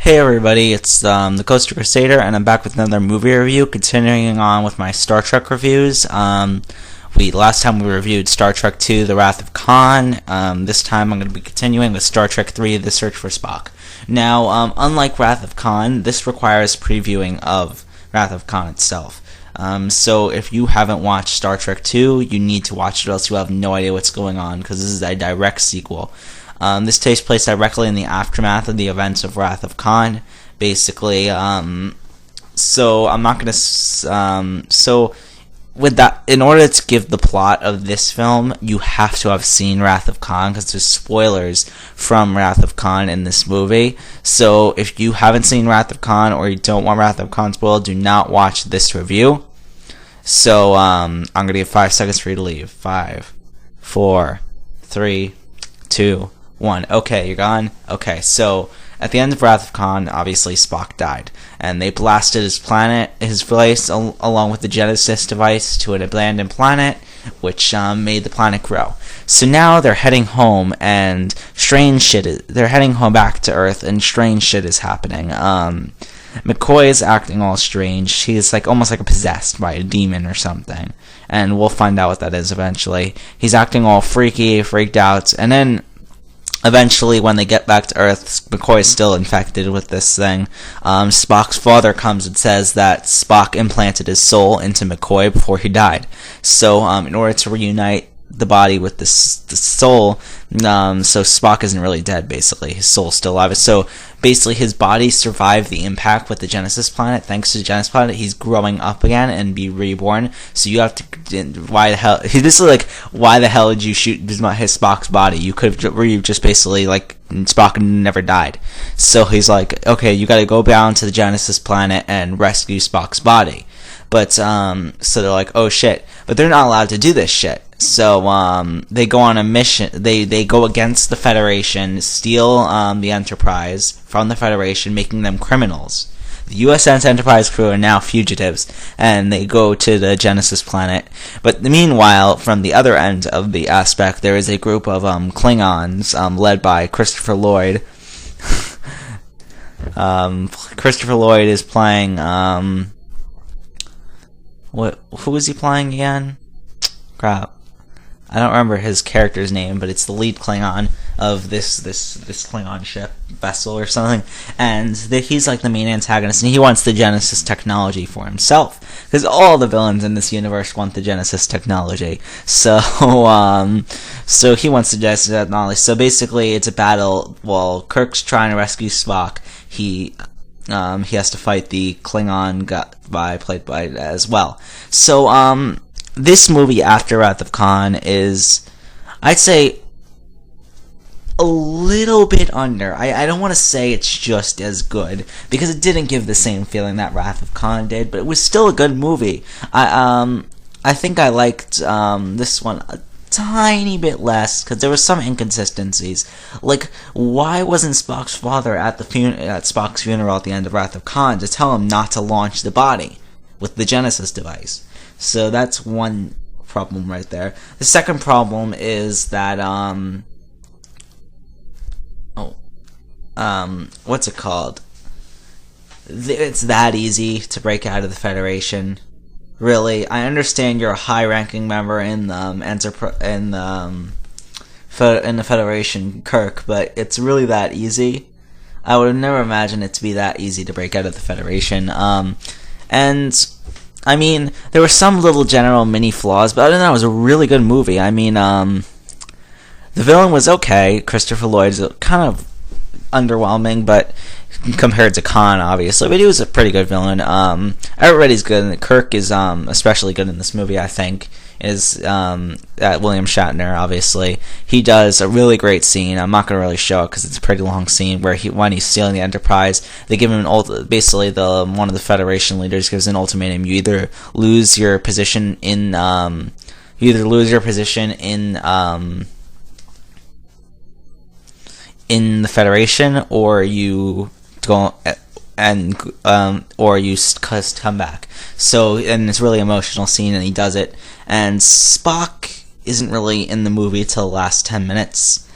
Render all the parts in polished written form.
Hey everybody, it's the Coaster Crusader, and I'm back with another movie review, continuing on with my Star Trek reviews. Last time we reviewed Star Trek II: The Wrath of Khan. This time I'm going to be continuing with Star Trek III: The Search for Spock. Now, unlike Wrath of Khan, this requires previewing of Wrath of Khan itself. So if you haven't watched Star Trek II, you need to watch it, or else you have no idea what's going on, because this is a direct sequel. This takes place directly in the aftermath of the events of Wrath of Khan, basically. So I'm not gonna. So with that, in order to give the plot of this film, you have to have seen Wrath of Khan, because there's spoilers from Wrath of Khan in this movie. So if you haven't seen Wrath of Khan, or you don't want Wrath of Khan spoiled, do not watch this review. So I'm gonna give 5 seconds for you to leave. 5, 4, 3, 2, 1. Okay, you're gone? Okay, so at the end of Wrath of Khan, obviously Spock died, and they blasted his place, along with the Genesis device to an abandoned planet, which made the planet grow. So now they're heading home, and they're heading home back to Earth, and strange shit is happening. McCoy is acting all strange. He's almost like possessed by a demon or something, and we'll find out what that is eventually. He's acting all freaked out, and then eventually, when they get back to Earth, McCoy is still infected with this thing. Spock's father comes and says that Spock implanted his soul into McCoy before he died. So, in order to reunite the body with the soul, so Spock isn't really dead, basically. His soul's still alive. So, basically, his body survived the impact with the Genesis planet. Thanks to the Genesis planet, he's growing up again and be reborn. So you have to... Why the hell... This is why the hell did you shoot his Spock's body? You could have just basically, Spock never died. So he's like, okay, you gotta go down to the Genesis planet and rescue Spock's body. But, so they're like, oh shit. But they're not allowed to do this shit. So, they go on a mission. They go against the Federation, steal, the Enterprise from the Federation, making them criminals. The USS Enterprise crew are now fugitives, and they go to the Genesis planet. But meanwhile, from the other end of the aspect, there is a group of, Klingons, led by Christopher Lloyd. Christopher Lloyd is playing, who is he playing again? Crap. I don't remember his character's name, but it's the lead Klingon of this Klingon ship vessel or something, and he's the main antagonist, and he wants the Genesis technology for himself, because all the villains in this universe want the Genesis technology. So he wants the Genesis technology. So basically, it's a battle. While Kirk's trying to rescue Spock, he has to fight the Klingon played by as well. So this movie, after Wrath of Khan, is, I'd say, a little under. I don't want to say it's just as good, because it didn't give the same feeling that Wrath of Khan did, but it was still a good movie. I think I liked this one a tiny bit less, because there were some inconsistencies. Why wasn't Spock's father at Spock's funeral at the end of Wrath of Khan to tell him not to launch the body with the Genesis device? So that's one problem right there. The second problem is that, what's it called? It's that easy to break out of the Federation. Really, I understand you're a high-ranking member in the Federation, Kirk, but it's really that easy. I would have never imagined it to be that easy to break out of the Federation. And I mean, there were some little general mini flaws, but other than that, it was a really good movie. I mean, the villain was okay. Christopher Lloyd's kind of underwhelming, but compared to Khan, obviously, but he was a pretty good villain. Everybody's good, and Kirk is especially good in this movie, I think. Is William Shatner, obviously. He does a really great scene. I'm not going to really show it because it's a pretty long scene where when he's stealing the Enterprise, they give him basically one of the Federation leaders gives an ultimatum. You either lose your position in the Federation, or you go or you come back. So, and it's a really emotional scene, and he does it. And Spock isn't really in the movie till the last 10 minutes.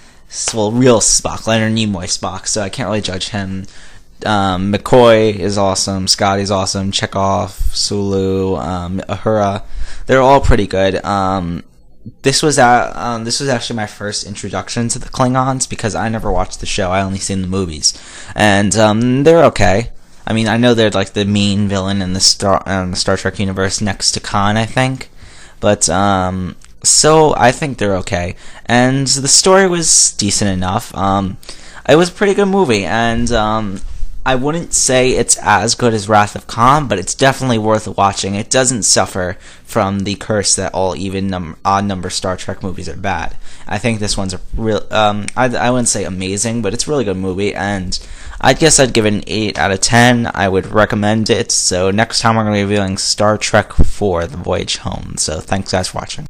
Well, real Spock, Leonard Nimoy Spock, so I can't really judge him McCoy is awesome, Scotty's awesome, Chekhov, Sulu, Uhura. They're all pretty good. This was actually my first introduction to the Klingons because I never watched the show. I only seen the movies, and they're okay. I mean, I know they're like the main villain in the Star Trek universe next to Khan, I think, but so I think they're okay, and the story was decent enough. It was a pretty good movie, and I wouldn't say it's as good as Wrath of Khan, but it's definitely worth watching. It doesn't suffer from the curse that all odd number Star Trek movies are bad. I think this one's a real, I wouldn't say amazing, but it's a really good movie, and I guess I'd give it an 8 out of 10. I would recommend it. So next time we're going to be reviewing Star Trek 4, The Voyage Home. So thanks guys for watching.